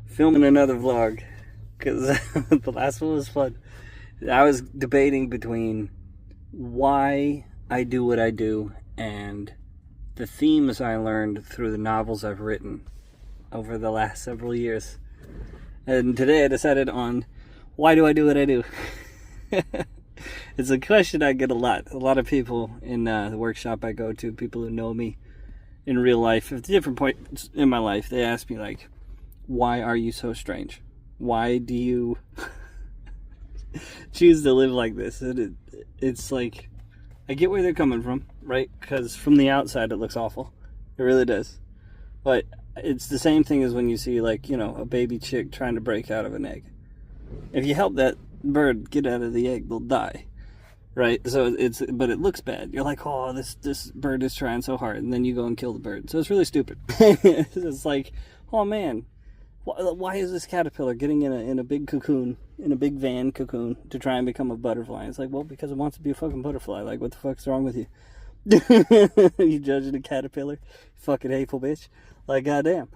filming another vlog because the last one was fun. I was debating between why I do what I do and the themes I learned through the novels I've written over the last several years. And today I decided on why do I do what I do? It's a question I get a lot. A lot of people in the workshop I go to, people who know me in real life, at different points in my life, they ask me, like, why are you so strange? Why do you choose to live like this? And it's like, I get where they're coming from, right? Because from the outside it looks awful. It really does. But it's the same thing as when you see, like, you know, a baby chick trying to break out of an egg. If you help that bird get out of the egg, they'll die. Right? So but it looks bad. You're like, oh, this bird is trying so hard, and then you go and kill the bird. So it's really stupid. It's like, oh man, why is this caterpillar getting in a big cocoon, in a big van cocoon, to try and become a butterfly? It's like, well, because it wants to be a fucking butterfly. Like, what the fuck's wrong with you? You judging a caterpillar? Fucking hateful bitch. Like, goddamn.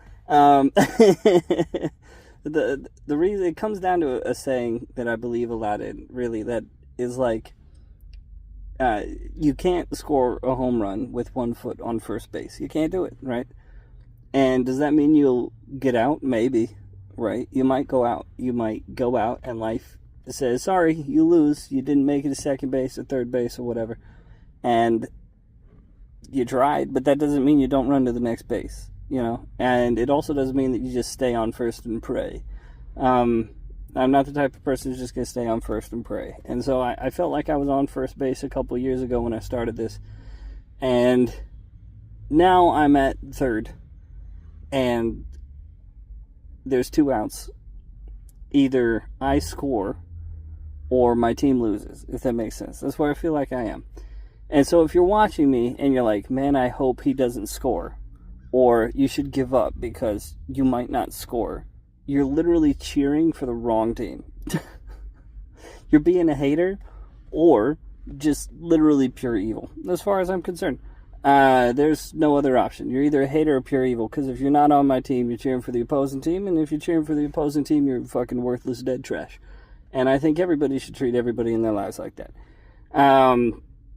The reason it comes down to a saying that I believe a lot in, really, that is like, you can't score a home run with 1 foot on first base. You can't do it, right? And does that mean you'll get out? Maybe, right? You might go out. You might go out and life says, sorry, you lose. You didn't make it to second base or third base or whatever. And you tried, but that doesn't mean you don't run to the next base, you know? And it also doesn't mean that you just stay on first and pray. I'm not the type of person who's just going to stay on first and pray. And so I felt like I was on first base a couple of years ago when I started this. And now I'm at third. And there's 2 outs. Either I score or my team loses, if that makes sense. That's where I feel like I am. And so if you're watching me and you're like, man, I hope he doesn't score, or you should give up because you might not score, you're literally cheering for the wrong team. You're being a hater or just literally pure evil, as far as I'm concerned. There's no other option. You're either a hater or pure evil, because if you're not on my team, you're cheering for the opposing team, and if you're cheering for the opposing team, you're fucking worthless dead trash. And I think everybody should treat everybody in their lives like that.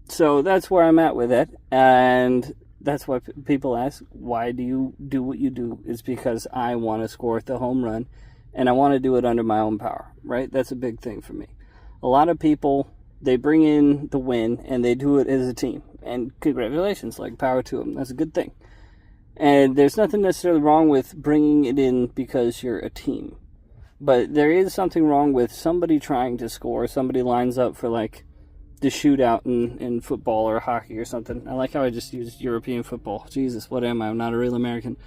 So that's where I'm at with it, and that's why people ask, why do you do what you do? It's because I want to score the home run, and I want to do it under my own power, right? That's a big thing for me. A lot of people, they bring in the win, and they do it as a team. And congratulations, like, power to them. That's a good thing. And there's nothing necessarily wrong with bringing it in because you're a team. But there is something wrong with somebody trying to score. Somebody lines up for, like, the shootout in football or hockey or something. I like how I just used European football. Jesus, what am I? I'm not a real American.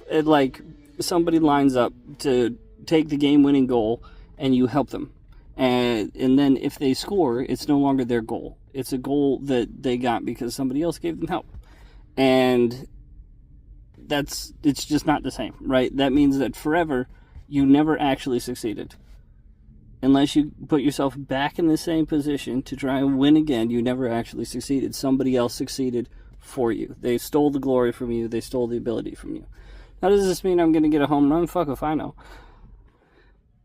It, like, somebody lines up to take the game-winning goal, and you help them. And then if they score, it's no longer their goal. It's a goal that they got because somebody else gave them help. And it's just not the same, right? That means that forever, you never actually succeeded. Unless you put yourself back in the same position to try and win again, you never actually succeeded. Somebody else succeeded for you. They stole the glory from you. They stole the ability from you. Now, does this mean I'm going to get a home run? Fuck if I know.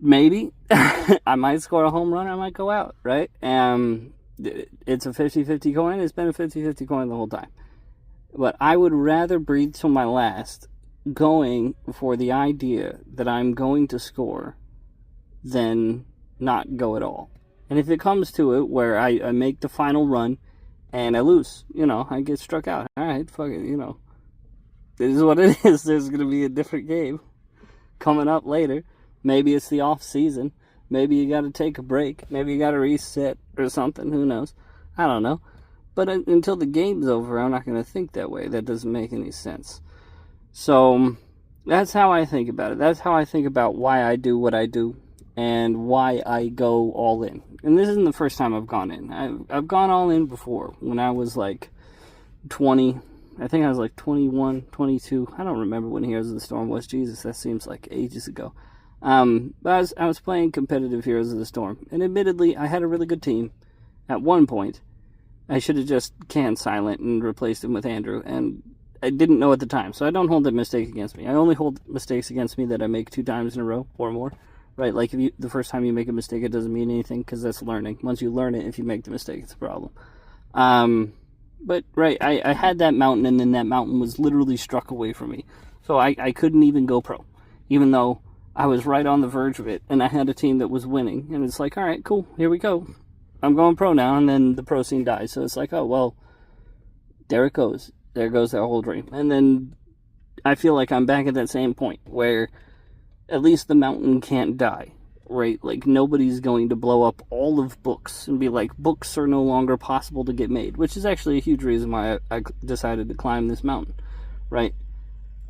Maybe. I might score a home run. I might go out, right? It's a 50-50 coin. It's been a 50-50 coin the whole time. But I would rather breathe till my last going for the idea that I'm going to score than not go at all. And if it comes to it where I make the final run and I lose, you know, I get struck out. All right, fuck it, you know. This is what it is. There's going to be a different game coming up later. Maybe it's the off season. Maybe you got to take a break. Maybe you got to reset or something. Who knows? I don't know. But until the game's over, I'm not going to think that way. That doesn't make any sense. So that's how I think about it. That's how I think about why I do what I do and why I go all in. And this isn't the first time I've gone in. I've gone all in before when I was like 20. I think I was like 21, 22. I don't remember when Heroes of the Storm was. Jesus, that seems like ages ago. But I was playing competitive Heroes of the Storm. And admittedly, I had a really good team at one point. I should have just canned Silent and replaced him with Andrew. And I didn't know at the time, so I don't hold that mistake against me. I only hold mistakes against me that I make 2 times in a row or more, right? Like, if the first time you make a mistake, it doesn't mean anything, because that's learning. Once you learn it, if you make the mistake, it's a problem. But, right, I had that mountain, and then that mountain was literally struck away from me. So I couldn't even go pro, even though I was right on the verge of it, and I had a team that was winning. And it's like, all right, cool, here we go. I'm going pro now, and then the pro scene dies. So it's like, oh, well, there it goes. There goes that whole dream. And then I feel like I'm back at that same point where at least the mountain can't die, right? Like, nobody's going to blow up all of books and be like, books are no longer possible to get made, which is actually a huge reason why I decided to climb this mountain, right?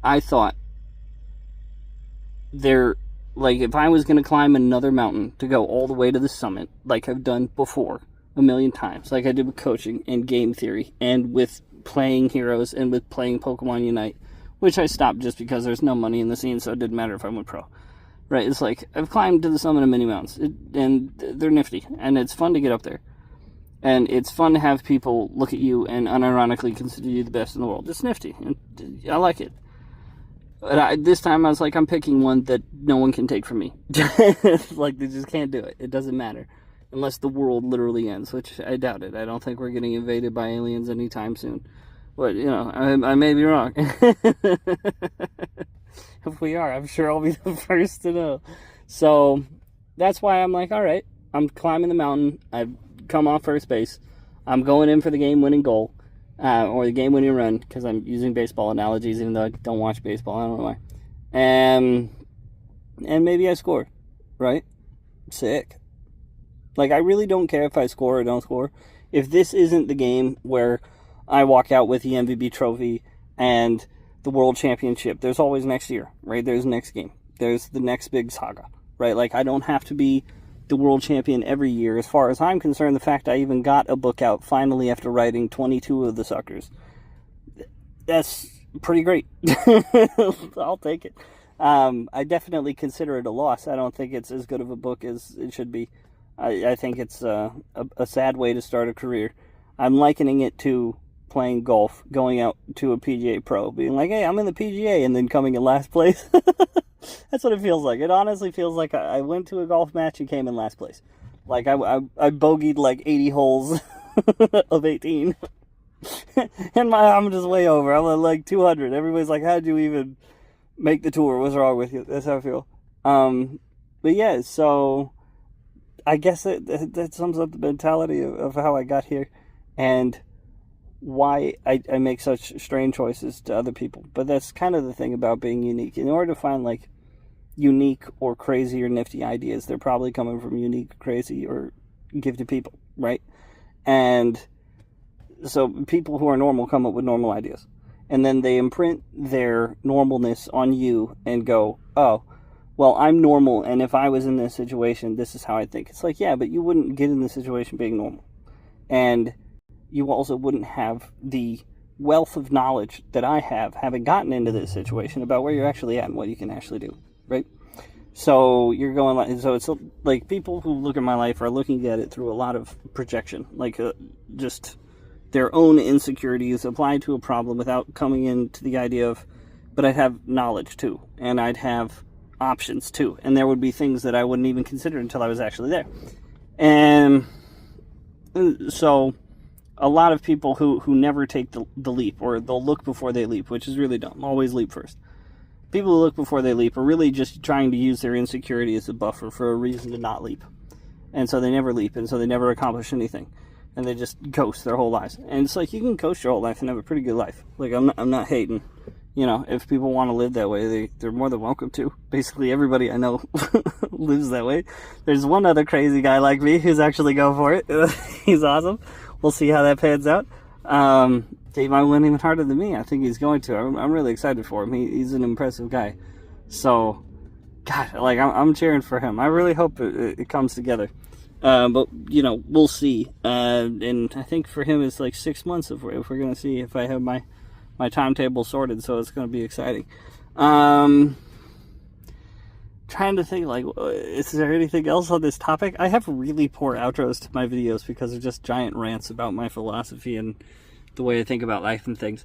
I thought like, if I was going to climb another mountain to go all the way to the summit, like I've done before a million times, like I did with coaching and game theory and with playing Heroes and with playing Pokemon Unite, which I stopped just because there's no money in the scene, so it didn't matter if I went pro. Right? It's like, I've climbed to the summit of many mountains, and they're nifty, and it's fun to get up there. And it's fun to have people look at you and unironically consider you the best in the world. It's nifty, and I like it. But this time I was like, I'm picking one that no one can take from me. Like, they just can't do it. It doesn't matter. Unless the world literally ends, which I doubt it. I don't think we're getting invaded by aliens anytime soon. But, you know, I may be wrong. If we are, I'm sure I'll be the first to know. So, that's why I'm like, all right, I'm climbing the mountain. I've come off first base. I'm going in for the game-winning goal. Or the game-winning run, because I'm using baseball analogies, even though I don't watch baseball. I don't know why. And maybe I score, right? Sick. Like, I really don't care if I score or don't score. If this isn't the game where I walk out with the MVP trophy and the World Championship, there's always next year, right? There's the next game. There's the next big saga, right? Like, I don't have to be the world champion every year. As far as I'm concerned, the fact I even got a book out finally after writing 22 of the suckers, that's pretty great. I'll take it. I definitely consider it a loss. I don't think it's as good of a book as it should be. I think it's a sad way to start a career. I'm likening it to playing golf, going out to a PGA Pro, being like, hey, I'm in the PGA, and then coming in last place. That's what it feels like. It honestly feels like I went to a golf match and came in last place. Like, I bogeyed like 80 holes of 18. And I'm just way over. I'm at like 200. Everybody's like, how'd you even make the tour? What's wrong with you? That's how I feel. But yeah, so I guess that sums up the mentality of how I got here and why I make such strange choices to other people. But that's kind of the thing about being unique. In order to find like unique or crazy or nifty ideas, they're probably coming from unique, crazy, or gifted people, right? And so people who are normal come up with normal ideas. And then they imprint their normalness on you and go, oh, well, I'm normal, and if I was in this situation, this is how I think. It's like, yeah, but you wouldn't get in this situation being normal. And you also wouldn't have the wealth of knowledge that I have, having gotten into this situation, about where you're actually at and what you can actually do, right? So you're going like, so it's like people who look at my life are looking at it through a lot of projection, like just their own insecurities applied to a problem without coming into the idea of, but I'd have knowledge too, and I'd have options too, and there would be things that I wouldn't even consider until I was actually there. And so a lot of people who never take the leap, or they'll look before they leap, which is really dumb. Always leap first. People who look before they leap are really just trying to use their insecurity as a buffer for a reason to not leap. And so they never leap, and so they never accomplish anything. And they just coast their whole lives. And it's like, you can coast your whole life and have a pretty good life. Like, I'm not hating. You know, if people want to live that way, they're more than welcome to. Basically, everybody I know lives that way. There's one other crazy guy like me who's actually going for it. He's awesome. We'll see how that pans out. He might win even harder than me. I think he's going to. I'm really excited for him. He's an impressive guy. So, God, like, I'm cheering for him. I really hope it comes together. But, you know, we'll see. And I think for him it's like 6 months if we're going to see if I have my timetable sorted, so it's going to be exciting. Trying to think, like, is there anything else on this topic? I have really poor outros to my videos because they're just giant rants about my philosophy and the way I think about life and things.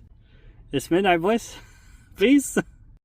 It's midnight, boys. Peace.